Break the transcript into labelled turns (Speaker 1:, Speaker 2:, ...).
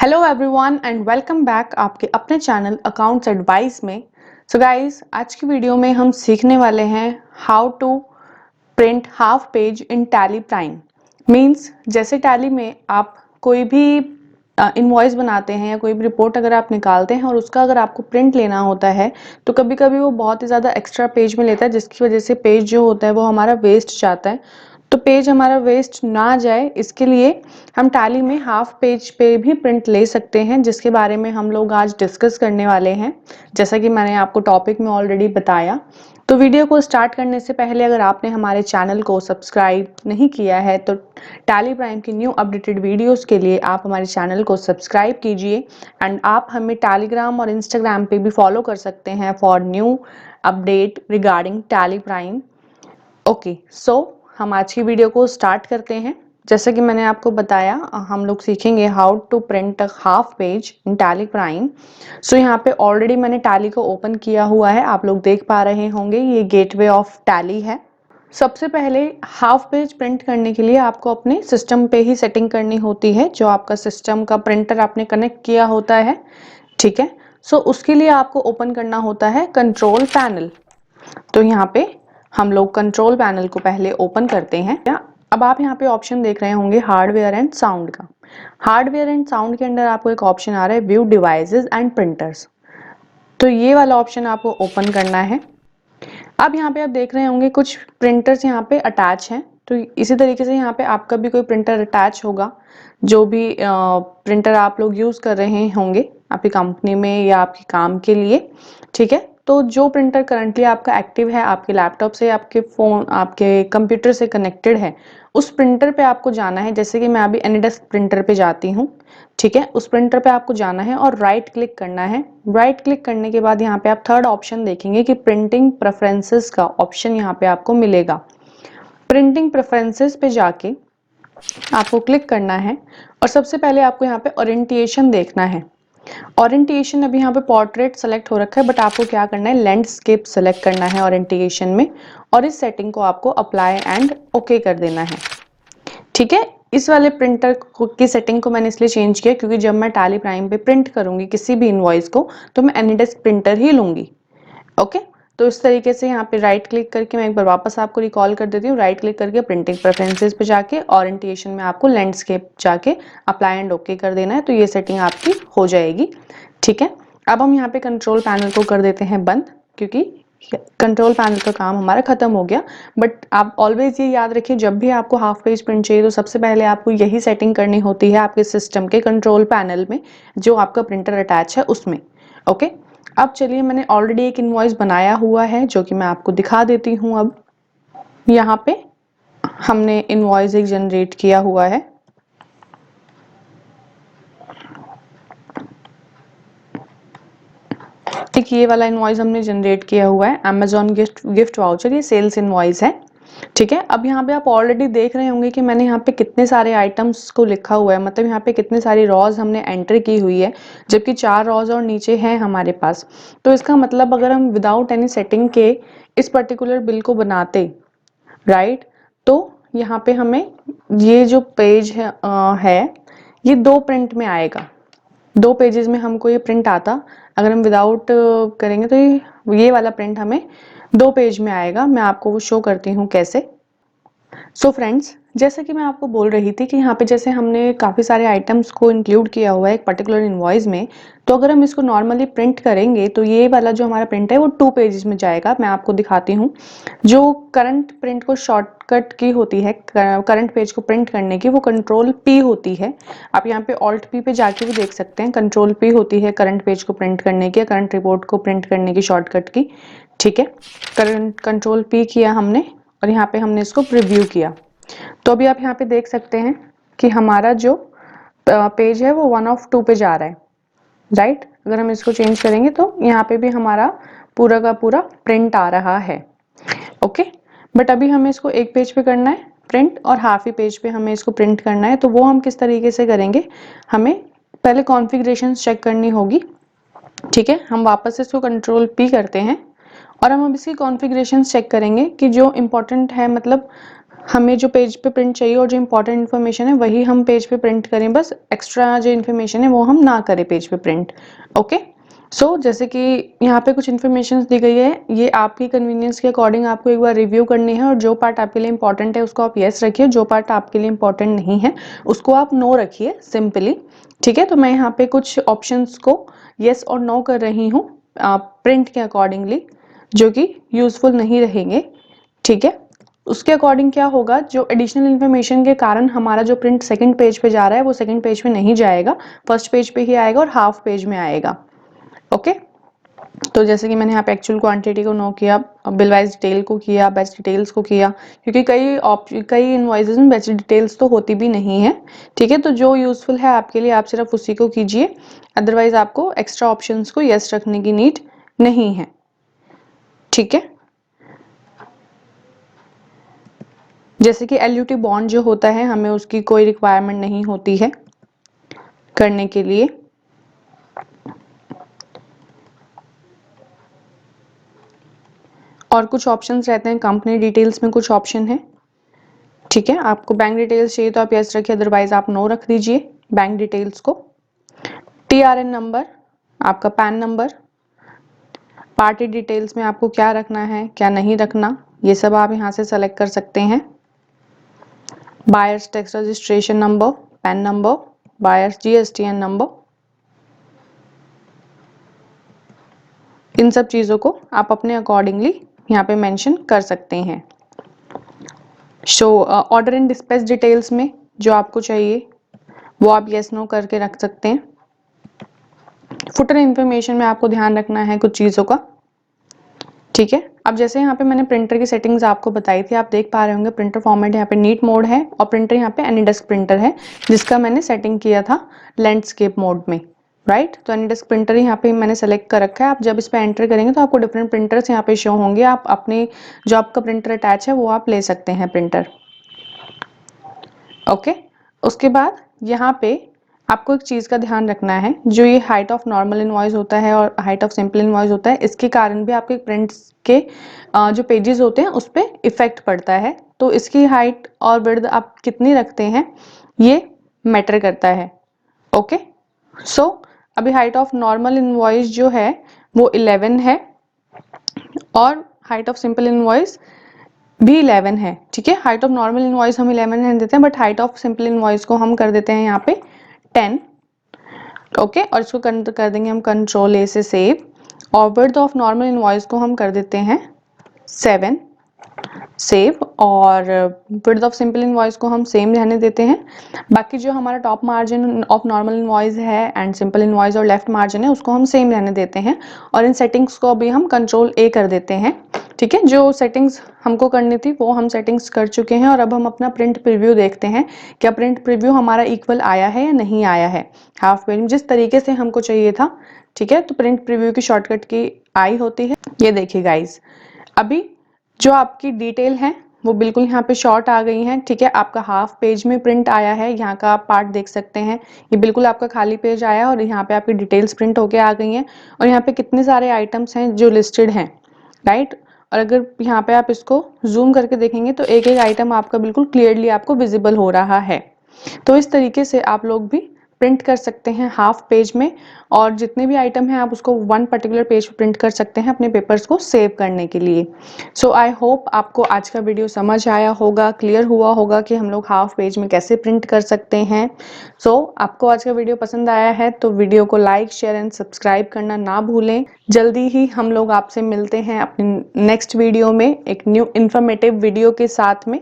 Speaker 1: Hello everyone and welcome back आपके अपने channel accounts advice में। सो गाइस, आज की वीडियो में हम सीखने वाले हैं how to print half page in Tally Prime. Means जैसे टैली में आप कोई भी इनवॉइस बनाते हैं या कोई भी रिपोर्ट अगर आप निकालते हैं और उसका अगर आपको प्रिंट लेना होता है तो कभी कभी वो बहुत ही ज़्यादा एक्स्ट्रा पेज में लेता है, जिसकी वजह से पेज जो होता है वो हमारा वेस्ट जाता है। तो पेज हमारा वेस्ट ना जाए इसके लिए हम टैली में हाफ पेज पे भी प्रिंट ले सकते हैं, जिसके बारे में हम लोग आज डिस्कस करने वाले हैं, जैसा कि मैंने आपको टॉपिक में ऑलरेडी बताया। तो वीडियो को स्टार्ट करने से पहले अगर आपने हमारे चैनल को सब्सक्राइब नहीं किया है तो टैली प्राइम की न्यू अपडेटेड वीडियोस के लिए आप हमारे चैनल को सब्सक्राइब कीजिए। एंड आप हमें टेलीग्राम और इंस्टाग्राम पे भी फॉलो कर सकते हैं for new update regarding Tally Prime. Okay, so हम आज की वीडियो को स्टार्ट करते हैं। जैसे कि मैंने आपको बताया, हम लोग सीखेंगे how to print a half page in Tally Prime. So यहाँ पे ऑलरेडी मैंने टैली को ओपन किया हुआ है, आप लोग देख पा रहे होंगे ये गेटवे ऑफ टैली है। सबसे पहले हाफ पेज प्रिंट करने के लिए आपको अपने सिस्टम पे ही सेटिंग करनी होती है, जो आपका सिस्टम का प्रिंटर आपने कनेक्ट किया होता है। ठीक है, सो उसके लिए आपको ओपन करना होता है कंट्रोल पैनल। तो यहाँ पे हम लोग कंट्रोल पैनल को पहले ओपन करते हैं। अब आप यहाँ पे ऑप्शन देख रहे होंगे हार्डवेयर एंड साउंड का। हार्डवेयर एंड साउंड के अंदर आपको एक ऑप्शन आ रहा है व्यू डिवाइसेस एंड प्रिंटर्स। तो ये वाला ऑप्शन आपको ओपन करना है। अब यहाँ पे आप देख रहे होंगे कुछ प्रिंटर्स यहाँ पे अटैच हैं। तो इसी तरीके से यहाँ पे आपका भी कोई प्रिंटर अटैच होगा, जो भी प्रिंटर आप लोग यूज़ कर रहे होंगे आपकी कंपनी में या आपके काम के लिए। ठीक है, तो जो प्रिंटर करंटली आपका एक्टिव है, आपके लैपटॉप से, आपके फ़ोन, आपके कंप्यूटर से कनेक्टेड है, उस प्रिंटर पे आपको जाना है। जैसे कि मैं अभी एनीडेस्क प्रिंटर पे जाती हूँ। ठीक है, उस प्रिंटर पे आपको जाना है और राइट क्लिक करना है। राइट क्लिक करने के बाद यहाँ पे आप थर्ड ऑप्शन देखेंगे कि प्रिंटिंग प्रेफरेंसेस का ऑप्शन यहाँ पे आपको मिलेगा। प्रिंटिंग प्रेफरेंसेस पे जाके आपको क्लिक करना है और सबसे पहले आपको यहाँ पे ओरिएंटेशन देखना है। ओरिएंटेशन अभी यहाँ पे पोर्ट्रेट सेलेक्ट हो रखा है, बट आपको क्या करना है, लैंडस्केप सेलेक्ट करना है ओरिएंटेशन में, और इस सेटिंग को आपको अप्लाई एंड ओके कर देना है। ठीक है, इस वाले प्रिंटर की सेटिंग को मैंने इसलिए चेंज किया क्योंकि जब मैं टैली प्राइम पे प्रिंट करूंगी किसी भी इनवॉइस को तो मैं एनीडेस्क प्रिंटर ही लूंगी। ओके, तो इस तरीके से यहाँ पे राइट क्लिक करके मैं एक बार वापस आपको रिकॉल कर देती हूँ। राइट क्लिक करके प्रिंटिंग प्रेफरेंसेस पे जाके ओरिएंटेशन में आपको लैंडस्केप जाके अप्लाई एंड ओके कर देना है, तो ये सेटिंग आपकी हो जाएगी। ठीक है, अब हम यहाँ पे कंट्रोल पैनल को कर देते हैं बंद, क्योंकि कंट्रोल पैनल का काम हमारा खत्म हो गया। बट आप ऑलवेज ये याद रखिए, जब भी आपको हाफ पेज प्रिंट चाहिए तो सबसे पहले आपको यही सेटिंग करनी होती है आपके सिस्टम के कंट्रोल पैनल में, जो आपका प्रिंटर अटैच है उसमें। ओके, अब चलिए, मैंने ऑलरेडी एक इनवॉइस बनाया हुआ है जो कि मैं आपको दिखा देती हूँ। अब यहाँ पे हमने इनवॉइस एक जनरेट किया हुआ है। ठीक, ये वाला इनवॉइस हमने जनरेट किया हुआ है, अमेजॉन गिफ्ट वाउचर, ये सेल्स इनवॉइस है। ठीक है, अब यहाँ पे आप ऑलरेडी देख रहे होंगे कि मैंने यहाँ पे कितने सारे आइटम्स को लिखा हुआ है, मतलब यहाँ पे कितने सारी रॉज हमने एंटर की हुई है, जबकि 4 रॉज और नीचे हैं हमारे पास। तो इसका मतलब अगर हम विदाउट एनी सेटिंग के इस पर्टिकुलर बिल को बनाते, राइट, तो यहाँ पे हमें ये जो पेज है ये 2 प्रिंट में आएगा। 2 पेजेस में हमको ये प्रिंट आता। अगर हम विदाउट करेंगे तो ये वाला प्रिंट हमें 2 पेज में आएगा। मैं आपको वो शो करती हूँ कैसे। सो फ्रेंड्स, जैसे कि मैं आपको बोल रही थी कि यहाँ पे जैसे हमने काफ़ी सारे आइटम्स को इंक्लूड किया हुआ है एक पर्टिकुलर इनवॉइस में, तो अगर हम इसको नॉर्मली प्रिंट करेंगे तो ये वाला जो हमारा प्रिंट है वो 2 पेजेस में जाएगा। मैं आपको दिखाती हूँ। जो करंट प्रिंट को शॉर्टकट की होती है करंट पेज को प्रिंट करने की, वो कंट्रोल पी होती है। आप यहाँ पे ऑल्ट पी पे जाके भी देख सकते हैं, कंट्रोल पी होती है करंट पेज को प्रिंट करने की, करंट रिपोर्ट को प्रिंट करने की शॉर्टकट की। ठीक है, करंट कंट्रोल पी किया हमने और यहाँ पे हमने इसको प्रीव्यू किया। तो अभी आप यहाँ पे देख सकते हैं कि हमारा जो पेज है वो 1 of 2 पे जा रहा है, राइट। अगर हम इसको चेंज करेंगे तो यहाँ पे भी हमारा पूरा का पूरा प्रिंट आ रहा है। ओके, बट अभी हमें इसको एक पेज पे करना है प्रिंट और हाफ ही पेज पे हमें इसको प्रिंट करना है। तो वो हम किस तरीके से करेंगे, हमें पहले कॉन्फ़िगरेशन चेक करनी होगी। ठीक है, हम वापस इसको कंट्रोल पी करते हैं और हम अब इसकी कॉन्फ़िगरेशन चेक करेंगे कि जो इम्पोर्टेंट है, मतलब हमें जो पेज पे प्रिंट चाहिए और जो इम्पोर्टेंट इन्फॉर्मेशन है वही हम पेज पे प्रिंट करें, बस एक्स्ट्रा जो इन्फॉर्मेशन है वो हम ना करें पेज पे प्रिंट। ओके, सो जैसे कि यहाँ पे कुछ इन्फॉर्मेशन दी गई है, ये आपकी कन्वीनियंस के अकॉर्डिंग आपको एक बार रिव्यू करनी है और जो पार्ट आपके लिए इंपॉर्टेंट है उसको आप यस रखिए, जो पार्ट आपके लिए इंपॉर्टेंट नहीं है उसको आप नो रखिए सिंपली। ठीक है, तो मैं यहाँ पे कुछ ऑप्शंस को यस और नो कर रही हूँ प्रिंट के अकॉर्डिंगली, जो कि यूजफुल नहीं रहेंगे। ठीक है, उसके अकॉर्डिंग क्या होगा, जो एडिशनल इन्फॉर्मेशन के कारण हमारा जो प्रिंट सेकंड पेज पे जा रहा है वो सेकंड पेज पे नहीं जाएगा, फर्स्ट पेज पे ही आएगा और हाफ पेज में आएगा। ओके, तो जैसे कि मैंने यहाँ पे एक्चुअल क्वांटिटी को नो किया, बिल वाइज डिटेल को किया, बैच डिटेल्स को किया, क्योंकि कई इनवॉइसेज में बैच डिटेल्स तो होती भी नहीं है। ठीक है, तो जो यूजफुल है आपके लिए आप सिर्फ उसी को कीजिए, अदरवाइज आपको एक्स्ट्रा ऑप्शंस को यस रखने की नीड नहीं है। ठीक है, जैसे कि LUT बॉन्ड जो होता है हमें उसकी कोई रिक्वायरमेंट नहीं होती है करने के लिए। और कुछ ऑप्शंस रहते हैं, कंपनी डिटेल्स में कुछ ऑप्शन है। ठीक है, आपको बैंक डिटेल्स चाहिए तो आप यस रखिए, अदरवाइज आप नो रख दीजिए बैंक डिटेल्स को। TRN नंबर, आपका पैन नंबर, पार्टी डिटेल्स में आपको क्या रखना है क्या नहीं रखना, ये सब आप यहाँ से सेलेक्ट कर सकते हैं। Buyers tax registration number, PAN number, buyers GSTN number, इन सब चीज़ों को आप अपने अकॉर्डिंगली यहाँ पे मेंशन कर सकते हैं। Show order and dispatch details में जो आपको चाहिए वो आप यस नो करके रख सकते हैं। फुटर इंफॉर्मेशन में आपको ध्यान रखना है कुछ चीज़ों का। ठीक है, अब जैसे यहाँ पे मैंने प्रिंटर की सेटिंग्स आपको बताई थी, आप देख पा रहे होंगे प्रिंटर फॉर्मेट यहाँ पे नीट मोड है और प्रिंटर यहाँ पे एनीडेस्क प्रिंटर है जिसका मैंने सेटिंग किया था लैंडस्केप मोड में। राइट, तो एनीडेस्क प्रिंटर यहाँ पे मैंने सेलेक्ट कर रखा है। आप जब इस पे एंटर करेंगे तो आपको डिफरेंट प्रिंटर्स यहाँ पे शो होंगे, आप अपने जो आपका प्रिंटर अटैच है वो आप ले सकते हैं प्रिंटर। ओके, उसके बाद यहाँ पे आपको एक चीज़ का ध्यान रखना है, जो ये हाइट ऑफ नॉर्मल इनवॉइस होता है और हाइट ऑफ सिंपल इनवॉइस होता है, इसके कारण भी आपके प्रिंट्स के जो पेजेस होते हैं उस पर इफेक्ट पड़ता है। तो इसकी हाइट और विड्थ आप कितनी रखते हैं ये मैटर करता है। ओके, सो अभी हाइट ऑफ नॉर्मल इनवॉइस जो है वो 11 है और हाइट ऑफ सिंपल इनवॉइस भी 11 है। ठीक है, हाइट ऑफ नॉर्मल इनवॉइस हम 11 रहने देते हैं, but height of simple invoice को हम कर देते हैं यहाँ पे 10। ओके, और इसको कर देंगे हम कंट्रोल A से सेव, और विड्थ ऑफ नॉर्मल इनवॉइस को हम कर देते हैं 7 सेव, और विड्थ ऑफ सिंपल इनवॉइस को हम सेम रहने देते हैं। बाकी जो हमारा top margin of normal invoice है एंड सिंपल इनवॉइस और लेफ्ट मार्जिन है उसको हम सेम रहने देते हैं, और इन सेटिंग्स को अभी हम कंट्रोल A कर देते हैं। ठीक है, जो सेटिंग्स हमको करनी थी वो हम सेटिंग्स कर चुके हैं, और अब हम अपना प्रिंट प्रीव्यू देखते हैं, क्या प्रिंट प्रीव्यू हमारा इक्वल आया है या नहीं आया है हाफ पेज में जिस तरीके से हमको चाहिए था। ठीक है, तो प्रिंट प्रीव्यू की शॉर्टकट की आई होती है, ये देखिए गाइज, अभी जो आपकी डिटेल है वो बिल्कुल यहाँ पे शॉर्ट आ गई है। ठीक है, आपका हाफ पेज में प्रिंट आया है, यहाँ का आप पार्ट देख सकते हैं, ये बिल्कुल आपका खाली पेज आया और यहाँ पे आपकी डिटेल्स प्रिंट होके आ गई हैं, और यहाँ पे कितने सारे आइटम्स हैं जो लिस्टेड हैं। राइट, और अगर यहाँ पे आप इसको जूम करके देखेंगे तो एक एक आइटम आपका बिल्कुल क्लियरली आपको विजिबल हो रहा है। तो इस तरीके से आप लोग भी प्रिंट कर सकते हैं हाफ पेज में, और जितने भी आइटम हैं आप उसको वन पर्टिकुलर पेज पे प्रिंट कर सकते हैं अपने पेपर्स को सेव करने के लिए। सो आई होप आपको आज का वीडियो समझ आया होगा, क्लियर हुआ होगा कि हम लोग हाफ पेज में कैसे प्रिंट कर सकते हैं। आपको आज का वीडियो पसंद आया है तो वीडियो को लाइक शेयर एंड सब्सक्राइब करना ना भूलें। जल्दी ही हम लोग आपसे मिलते हैं अपने नेक्स्ट वीडियो में एक न्यू इन्फॉर्मेटिव वीडियो के साथ में।